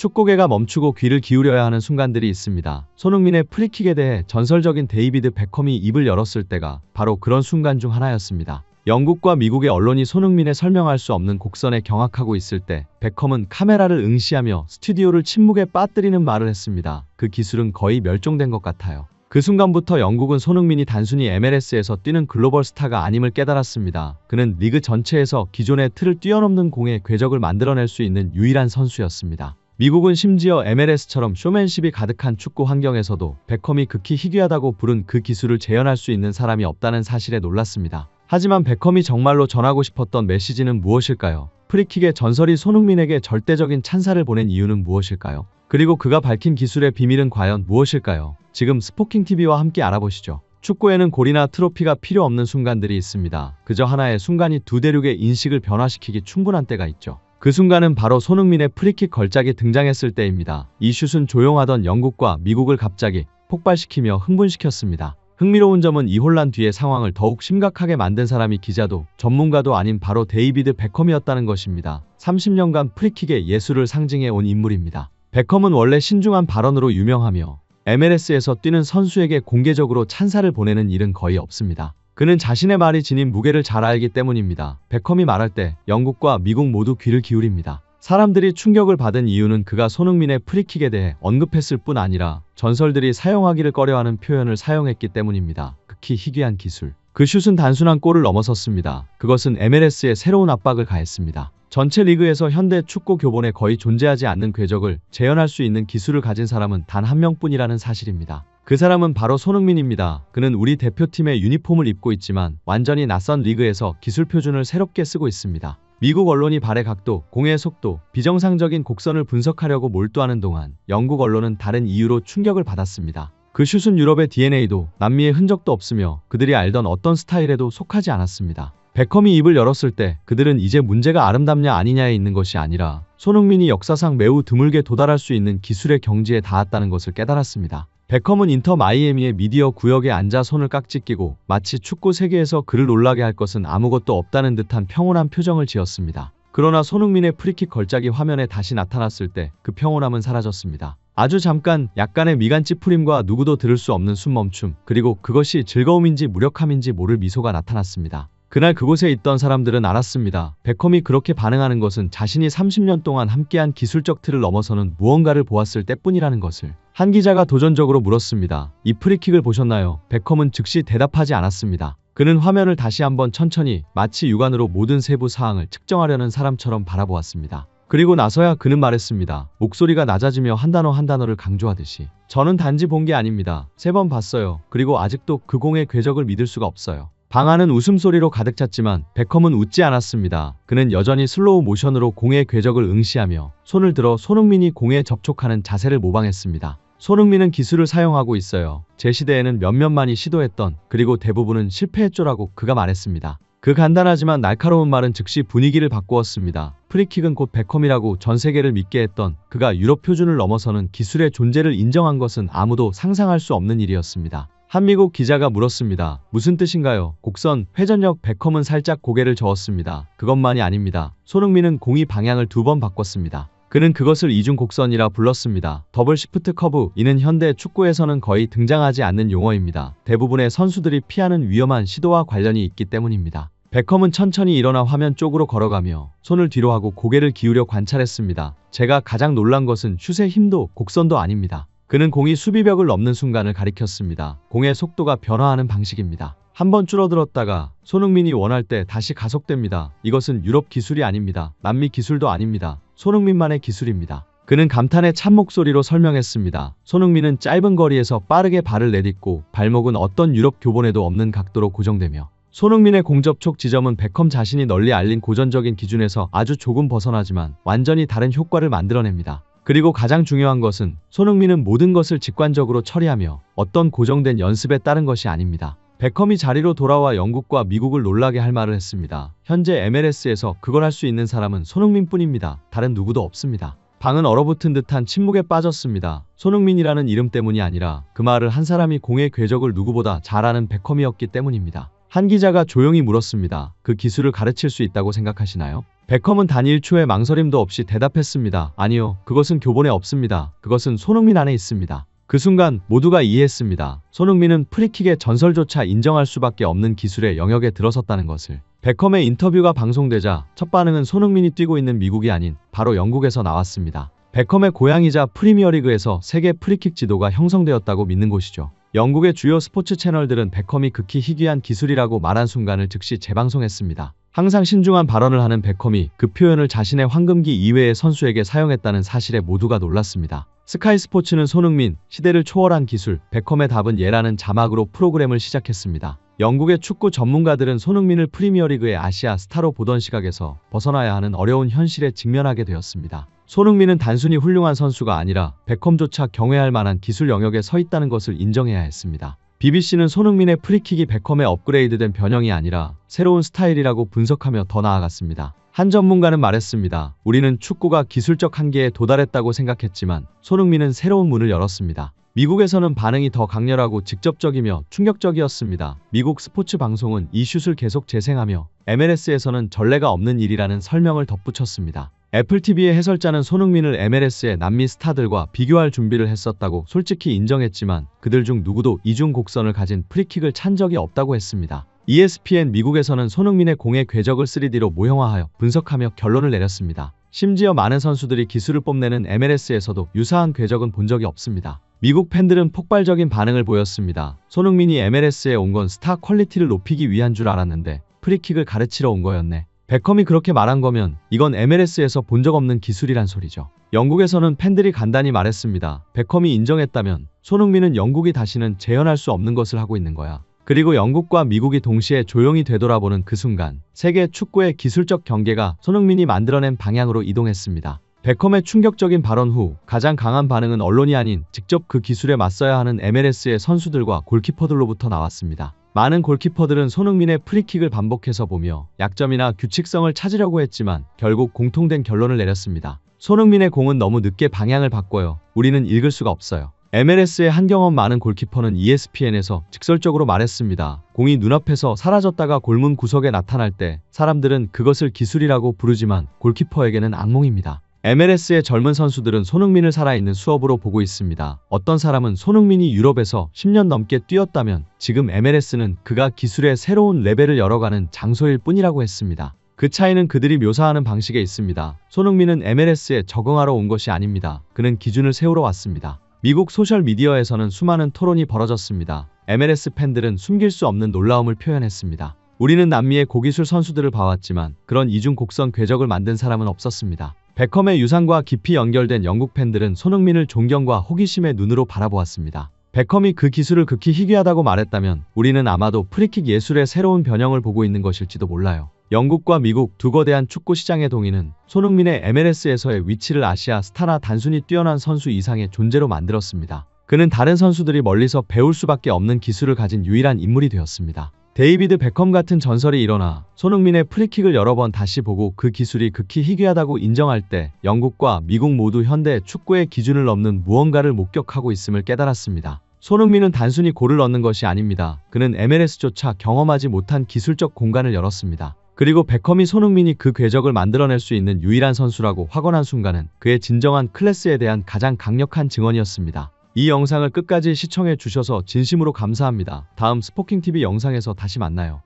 축구계가 멈추고 귀를 기울여야 하는 순간들이 있습니다. 손흥민의 프리킥에 대해 전설적인 데이비드 베컴이 입을 열었을 때가 바로 그런 순간 중 하나였습니다. 영국과 미국의 언론이 손흥민의 설명할 수 없는 곡선에 경악하고 있을 때 베컴은 카메라를 응시하며 스튜디오를 침묵에 빠뜨리는 말을 했습니다. 그 기술은 거의 멸종된 것 같아요. 그 순간부터 영국은 손흥민이 단순히 MLS에서 뛰는 글로벌 스타가 아님을 깨달았습니다. 그는 리그 전체에서 기존의 틀을 뛰어넘는 공의 궤적을 만들어낼 수 있는 유일한 선수였습니다. 미국은 심지어 MLS처럼 쇼맨십이 가득한 축구 환경에서도 베컴이 극히 희귀하다고 부른 그 기술을 재현할 수 있는 사람이 없다는 사실에 놀랐습니다. 하지만 베컴이 정말로 전하고 싶었던 메시지는 무엇일까요? 프리킥의 전설이 손흥민에게 절대적인 찬사를 보낸 이유는 무엇일까요? 그리고 그가 밝힌 기술의 비밀은 과연 무엇일까요? 지금 스포킹TV와 함께 알아보시죠. 축구에는 골이나 트로피가 필요 없는 순간들이 있습니다. 그저 하나의 순간이 두 대륙의 인식을 변화시키기 충분한 때가 있죠. 그 순간은 바로 손흥민의 프리킥 걸작이 등장했을 때입니다. 이 슛은 조용하던 영국과 미국을 갑자기 폭발시키며 흥분시켰습니다. 흥미로운 점은 이 혼란 뒤의 상황을 더욱 심각하게 만든 사람이 기자도 전문가도 아닌 바로 데이비드 베컴이었다는 것입니다. 30년간 프리킥의 예술을 상징해 온 인물입니다. 베컴은 원래 신중한 발언으로 유명하며 MLS에서 뛰는 선수에게 공개적으로 찬사를 보내는 일은 거의 없습니다. 그는 자신의 말이 지닌 무게를 잘 알기 때문입니다. 베컴이 말할 때 영국과 미국 모두 귀를 기울입니다. 사람들이 충격을 받은 이유는 그가 손흥민의 프리킥에 대해 언급했을 뿐 아니라 전설들이 사용하기를 꺼려하는 표현을 사용했기 때문입니다. 극히 희귀한 기술. 그 슛은 단순한 골을 넘어섰습니다. 그것은 MLS에 새로운 압박을 가했습니다. 전체 리그에서 현대 축구 교본에 거의 존재하지 않는 궤적을 재현할 수 있는 기술을 가진 사람은 단 한 명뿐이라는 사실입니다. 그 사람은 바로 손흥민입니다. 그는 우리 대표팀의 유니폼을 입고 있지만 완전히 낯선 리그에서 기술 표준을 새롭게 쓰고 있습니다. 미국 언론이 발의 각도, 공의 속도, 비정상적인 곡선을 분석하려고 몰두하는 동안 영국 언론은 다른 이유로 충격을 받았습니다. 그 슛은 유럽의 DNA도 남미의 흔적도 없으며 그들이 알던 어떤 스타일에도 속하지 않았습니다. 베컴이 입을 열었을 때 그들은 이제 문제가 아름답냐 아니냐에 있는 것이 아니라 손흥민이 역사상 매우 드물게 도달할 수 있는 기술의 경지에 닿았다는 것을 깨달았습니다. 베컴은 인터 마이애미의 미디어 구역에 앉아 손을 깍지 끼고 마치 축구 세계에서 그를 놀라게 할 것은 아무것도 없다는 듯한 평온한 표정을 지었습니다. 그러나 손흥민의 프리킥 걸작이 화면에 다시 나타났을 때 그 평온함은 사라졌습니다. 아주 잠깐 약간의 미간 찌푸림과 누구도 들을 수 없는 숨멈춤, 그리고 그것이 즐거움인지 무력함인지 모를 미소가 나타났습니다. 그날 그곳에 있던 사람들은 알았습니다. 베컴이 그렇게 반응하는 것은 자신이 30년 동안 함께한 기술적 틀을 넘어서는 무언가를 보았을 때뿐이라는 것을. 한 기자가 도전적으로 물었습니다. 이 프리킥을 보셨나요? 베컴은 즉시 대답하지 않았습니다. 그는 화면을 다시 한번 천천히 마치 육안으로 모든 세부 사항을 측정하려는 사람처럼 바라보았습니다. 그리고 나서야 그는 말했습니다. 목소리가 낮아지며 한 단어 한 단어를 강조하듯이. 저는 단지 본 게 아닙니다. 3번 봤어요. 그리고 아직도 그 공의 궤적을 믿을 수가 없어요. 방 안은 웃음소리로 가득 찼지만 베컴은 웃지 않았습니다. 그는 여전히 슬로우 모션으로 공의 궤적을 응시하며 손을 들어 손흥민이 공에 접촉하는 자세를 모방했습니다. 손흥민은 기술을 사용하고 있어요. 제 시대에는 몇몇만이 시도했던, 그리고 대부분은 실패했죠라고 그가 말했습니다. 그 간단하지만 날카로운 말은 즉시 분위기를 바꾸었습니다. 프리킥은 곧 베컴이라고 전 세계를 믿게 했던 그가 유럽 표준을 넘어서는 기술의 존재를 인정한 것은 아무도 상상할 수 없는 일이었습니다. 한 미국 기자가 물었습니다. 무슨 뜻인가요? 곡선, 회전력. 베컴은 살짝 고개를 저었습니다. 그것만이 아닙니다. 손흥민은 공이 방향을 2번 바꿨습니다. 그는 그것을 이중 곡선이라 불렀습니다. 더블 시프트 커브. 이는 현대 축구에서는 거의 등장하지 않는 용어입니다. 대부분의 선수들이 피하는 위험한 시도와 관련이 있기 때문입니다. 베컴은 천천히 일어나 화면 쪽으로 걸어가며 손을 뒤로 하고 고개를 기울여 관찰했습니다. 제가 가장 놀란 것은 슛의 힘도 곡선도 아닙니다. 그는 공이 수비벽을 넘는 순간을 가리켰습니다. 공의 속도가 변화하는 방식입니다. 한번 줄어들었다가 손흥민이 원할 때 다시 가속됩니다. 이것은 유럽 기술이 아닙니다. 남미 기술도 아닙니다. 손흥민만의 기술입니다. 그는 감탄의 찬 목소리로 설명했습니다. 손흥민은 짧은 거리에서 빠르게 발을 내딛고 발목은 어떤 유럽 교본에도 없는 각도로 고정되며 손흥민의 공접촉 지점은 베컴 자신이 널리 알린 고전적인 기준에서 아주 조금 벗어나지만 완전히 다른 효과를 만들어냅니다. 그리고 가장 중요한 것은 손흥민은 모든 것을 직관적으로 처리하며 어떤 고정된 연습에 따른 것이 아닙니다. 베컴이 자리로 돌아와 영국과 미국을 놀라게 할 말을 했습니다. 현재 MLS에서 그걸 할 수 있는 사람은 손흥민뿐입니다. 다른 누구도 없습니다. 방은 얼어붙은 듯한 침묵에 빠졌습니다. 손흥민이라는 이름 때문이 아니라 그 말을 한 사람이 공의 궤적을 누구보다 잘 아는 베컴이었기 때문입니다. 한 기자가 조용히 물었습니다. 그 기술을 가르칠 수 있다고 생각하시나요? 베컴은 단 1초의 망설임도 없이 대답했습니다. 아니요, 그것은 교본에 없습니다. 그것은 손흥민 안에 있습니다. 그 순간 모두가 이해했습니다. 손흥민은 프리킥의 전설조차 인정할 수밖에 없는 기술의 영역에 들어섰다는 것을. 베컴의 인터뷰가 방송되자 첫 반응은 손흥민이 뛰고 있는 미국이 아닌 바로 영국에서 나왔습니다. 베컴의 고향이자 프리미어리그에서 세계 프리킥 지도가 형성되었다고 믿는 곳이죠. 영국의 주요 스포츠 채널들은 베컴이 극히 희귀한 기술이라고 말한 순간을 즉시 재방송했습니다. 항상 신중한 발언을 하는 베컴이 그 표현을 자신의 황금기 이외의 선수에게 사용했다는 사실에 모두가 놀랐습니다. 스카이 스포츠는 손흥민, 시대를 초월한 기술, 베컴의 답은 예라는 자막으로 프로그램을 시작했습니다. 영국의 축구 전문가들은 손흥민을 프리미어리그의 아시아 스타로 보던 시각에서 벗어나야 하는 어려운 현실에 직면하게 되었습니다. 손흥민은 단순히 훌륭한 선수가 아니라 베컴조차 경외할 만한 기술 영역에 서 있다는 것을 인정해야 했습니다. BBC는 손흥민의 프리킥이 베컴의 업그레이드된 변형이 아니라 새로운 스타일이라고 분석하며 더 나아갔습니다. 한 전문가는 말했습니다. 우리는 축구가 기술적 한계에 도달했다고 생각했지만 손흥민은 새로운 문을 열었습니다. 미국에서는 반응이 더 강렬하고 직접적이며 충격적이었습니다. 미국 스포츠 방송은 이 슛을 계속 재생하며 MLS에서는 전례가 없는 일이라는 설명을 덧붙였습니다. 애플TV의 해설자는 손흥민을 MLS의 남미 스타들과 비교할 준비를 했었다고 솔직히 인정했지만 그들 중 누구도 이중 곡선을 가진 프리킥을 찬 적이 없다고 했습니다. ESPN 미국에서는 손흥민의 공의 궤적을 3D로 모형화하여 분석하며 결론을 내렸습니다. 심지어 많은 선수들이 기술을 뽐내는 MLS에서도 유사한 궤적은 본 적이 없습니다. 미국 팬들은 폭발적인 반응을 보였습니다. 손흥민이 MLS에 온 건 스타 퀄리티를 높이기 위한 줄 알았는데 프리킥을 가르치러 온 거였네. 베컴이 그렇게 말한 거면 이건 MLS에서 본 적 없는 기술이란 소리죠. 영국에서는 팬들이 간단히 말했습니다. 베컴이 인정했다면 손흥민은 영국이 다시는 재현할 수 없는 것을 하고 있는 거야. 그리고 영국과 미국이 동시에 조용히 되돌아보는 그 순간 세계 축구의 기술적 경계가 손흥민이 만들어낸 방향으로 이동했습니다. 베컴의 충격적인 발언 후 가장 강한 반응은 언론이 아닌 직접 그 기술에 맞서야 하는 MLS의 선수들과 골키퍼들로부터 나왔습니다. 많은 골키퍼들은 손흥민의 프리킥을 반복해서 보며 약점이나 규칙성을 찾으려고 했지만 결국 공통된 결론을 내렸습니다. 손흥민의 공은 너무 늦게 방향을 바꿔요. 우리는 읽을 수가 없어요. MLS의 한 경험 많은 골키퍼는 ESPN에서 직설적으로 말했습니다. 공이 눈앞에서 사라졌다가 골문 구석에 나타날 때 사람들은 그것을 기술이라고 부르지만 골키퍼에게는 악몽입니다. MLS의 젊은 선수들은 손흥민을 살아있는 수업으로 보고 있습니다. 어떤 사람은 손흥민이 유럽에서 10년 넘게 뛰었다면 지금 MLS는 그가 기술의 새로운 레벨을 열어가는 장소일 뿐이라고 했습니다. 그 차이는 그들이 묘사하는 방식에 있습니다. 손흥민은 MLS에 적응하러 온 것이 아닙니다. 그는 기준을 세우러 왔습니다. 미국 소셜미디어에서는 수많은 토론이 벌어졌습니다. MLS 팬들은 숨길 수 없는 놀라움을 표현했습니다. 우리는 남미의 고기술 선수들을 봐왔지만 그런 이중 곡선 궤적을 만든 사람은 없었습니다. 베컴의 유산과 깊이 연결된 영국 팬들은 손흥민을 존경과 호기심의 눈으로 바라보았습니다. 베컴이 그 기술을 극히 희귀하다고 말했다면 우리는 아마도 프리킥 예술의 새로운 변형을 보고 있는 것일지도 몰라요. 영국과 미국 두 거대한 축구 시장의 동의는 손흥민의 MLS에서의 위치를 아시아 스타나 단순히 뛰어난 선수 이상의 존재로 만들었습니다. 그는 다른 선수들이 멀리서 배울 수밖에 없는 기술을 가진 유일한 인물이 되었습니다. 데이비드 베컴 같은 전설이 일어나 손흥민의 프리킥을 여러 번 다시 보고 그 기술이 극히 희귀하다고 인정할 때 영국과 미국 모두 현대 축구의 기준을 넘는 무언가를 목격하고 있음을 깨달았습니다. 손흥민은 단순히 골을 넣는 것이 아닙니다. 그는 MLS조차 경험하지 못한 기술적 공간을 열었습니다. 그리고 베컴이 손흥민이 그 궤적을 만들어낼 수 있는 유일한 선수라고 확언한 순간은 그의 진정한 클래스에 대한 가장 강력한 증언이었습니다. 이 영상을 끝까지 시청해 주셔서 진심으로 감사합니다. 다음 스포킹TV 영상에서 다시 만나요.